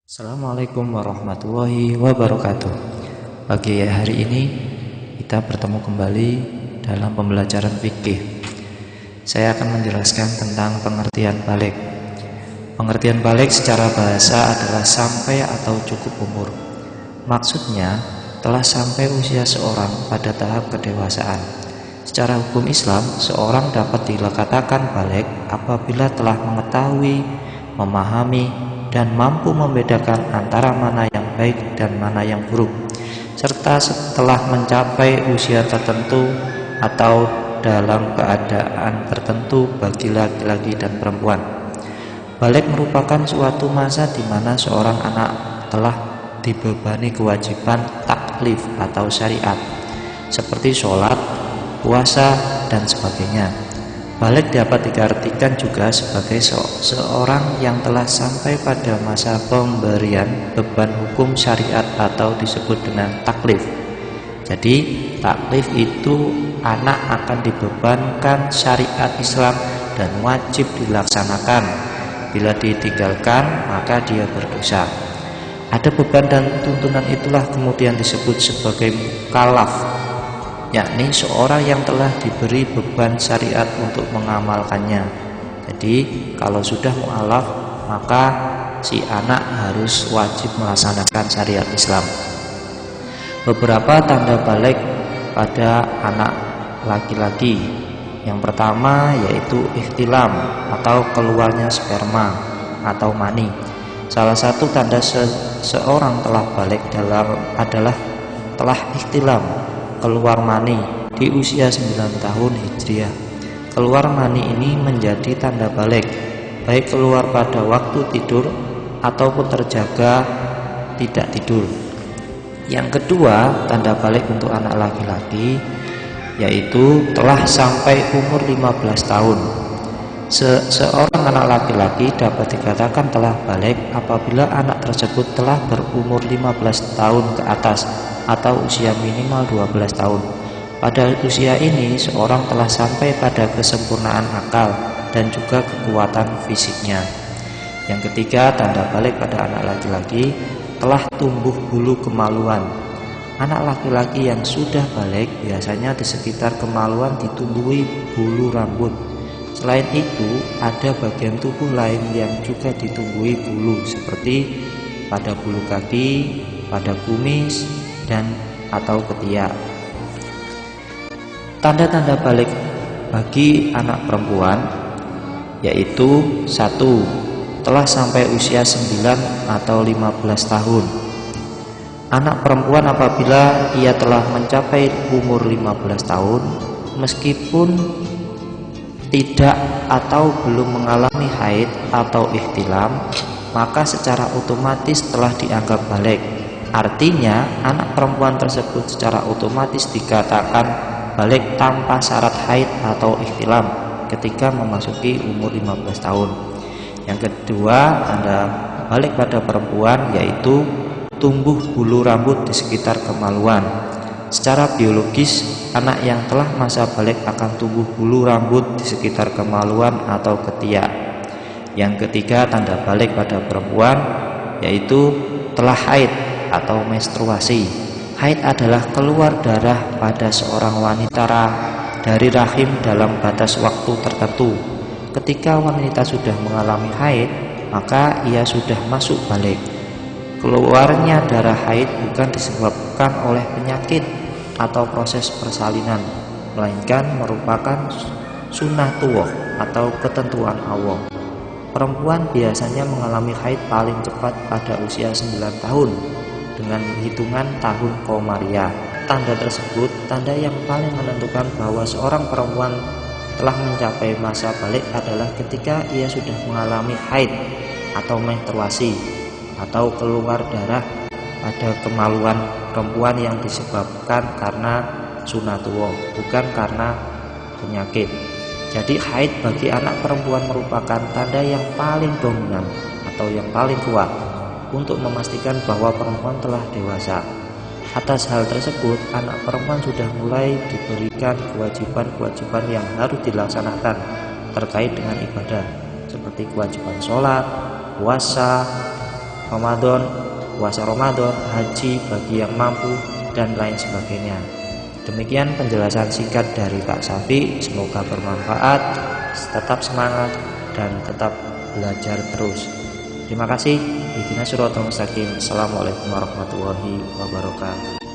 Assalamualaikum warahmatullahi wabarakatuh. Pagi hari ini kita bertemu kembali dalam pembelajaran fikih. Saya akan menjelaskan tentang pengertian balik. Pengertian balik secara bahasa adalah sampai atau cukup umur. Maksudnya telah sampai usia seorang pada tahap kedewasaan. Secara hukum Islam, seorang dapat dikatakan balik apabila telah mengetahui, memahami, dan mampu membedakan antara mana yang baik dan mana yang buruk, serta setelah mencapai usia tertentu atau dalam keadaan tertentu bagi laki-laki dan perempuan. Balik merupakan suatu masa di mana seorang anak telah dibebani kewajiban taklif atau syariat, seperti sholat, puasa, dan sebagainya. Balik dapat diartikan juga sebagai seorang yang telah sampai pada masa pemberian beban hukum syariat atau disebut dengan taklif. Jadi taklif itu anak akan dibebankan syariat Islam dan wajib dilaksanakan. Bila ditinggalkan maka dia berdosa. Ada beban dan tuntunan itulah kemudian disebut sebagai mukallaf, yakni seorang yang telah diberi beban syariat untuk mengamalkannya. Jadi kalau sudah mu'alaf maka si anak harus wajib melaksanakan syariat Islam. Beberapa tanda balik pada anak laki-laki. Yang pertama yaitu ihtilam atau keluarnya sperma atau mani. Salah satu tanda seorang telah balik adalah telah ihtilam, keluar mani di usia 9 tahun Hijriah. Keluar mani ini menjadi tanda balik, baik keluar pada waktu tidur ataupun terjaga tidak tidur. Yang kedua, tanda balik untuk anak laki-laki yaitu telah sampai umur 15 tahun. Seorang anak laki-laki dapat dikatakan telah balik apabila anak tersebut telah berumur 15 tahun ke atas atau usia minimal 12 tahun. Pada usia ini seorang telah sampai pada kesempurnaan akal dan juga kekuatan fisiknya. Yang ketiga, tanda balik pada anak laki-laki telah tumbuh bulu kemaluan. Anak laki-laki yang sudah balik biasanya di sekitar kemaluan ditumbuhi bulu rambut. Selain itu, ada bagian tubuh lain yang juga ditumbuhi bulu seperti pada bulu kaki, pada kumis, dan atau ketiak. Tanda-tanda balik bagi anak perempuan yaitu 1. Telah sampai usia 9 atau 15 tahun. Anak perempuan apabila ia telah mencapai umur 15 tahun meskipun tidak atau belum mengalami haid atau ihtilam, maka secara otomatis telah dianggap balik. Artinya anak perempuan tersebut secara otomatis dikatakan balik tanpa syarat haid atau ihtilam ketika memasuki umur 15 tahun. Yang kedua, tanda balik pada perempuan yaitu tumbuh bulu rambut di sekitar kemaluan. Secara biologis, anak yang telah masa balik akan tumbuh bulu rambut di sekitar kemaluan atau ketiak. Yang ketiga, tanda balik pada perempuan yaitu telah haid atau menstruasi. Haid adalah keluar darah pada seorang wanita dari rahim dalam batas waktu tertentu. Ketika wanita sudah mengalami haid, maka ia sudah masuk balik. Keluarnya darah haid bukan disebabkan oleh penyakit atau proses persalinan, melainkan merupakan sunnatullah atau ketentuan Allah. Perempuan biasanya mengalami haid paling cepat pada usia 9 tahun dengan hitungan tahun Komariah. Tanda tersebut tanda yang paling menentukan bahwa seorang perempuan telah mencapai masa balik adalah ketika ia sudah mengalami haid atau menstruasi atau keluar darah pada kemaluan perempuan yang disebabkan karena sunatullah, bukan karena penyakit. Jadi haid bagi anak perempuan merupakan tanda yang paling dominan atau yang paling kuat untuk memastikan bahwa perempuan telah dewasa. Atas hal tersebut, anak perempuan sudah mulai diberikan kewajiban-kewajiban yang harus dilaksanakan terkait dengan ibadah, seperti kewajiban sholat, puasa, Ramadan, puasa Ramadan, haji bagi yang mampu, dan lain sebagainya. Demikian penjelasan singkat dari Pak Safi. Semoga bermanfaat. Tetap semangat dan tetap belajar terus. Terima kasih. Ihdinas siratal mustaqim. Assalamualaikum warahmatullahi wabarakatuh.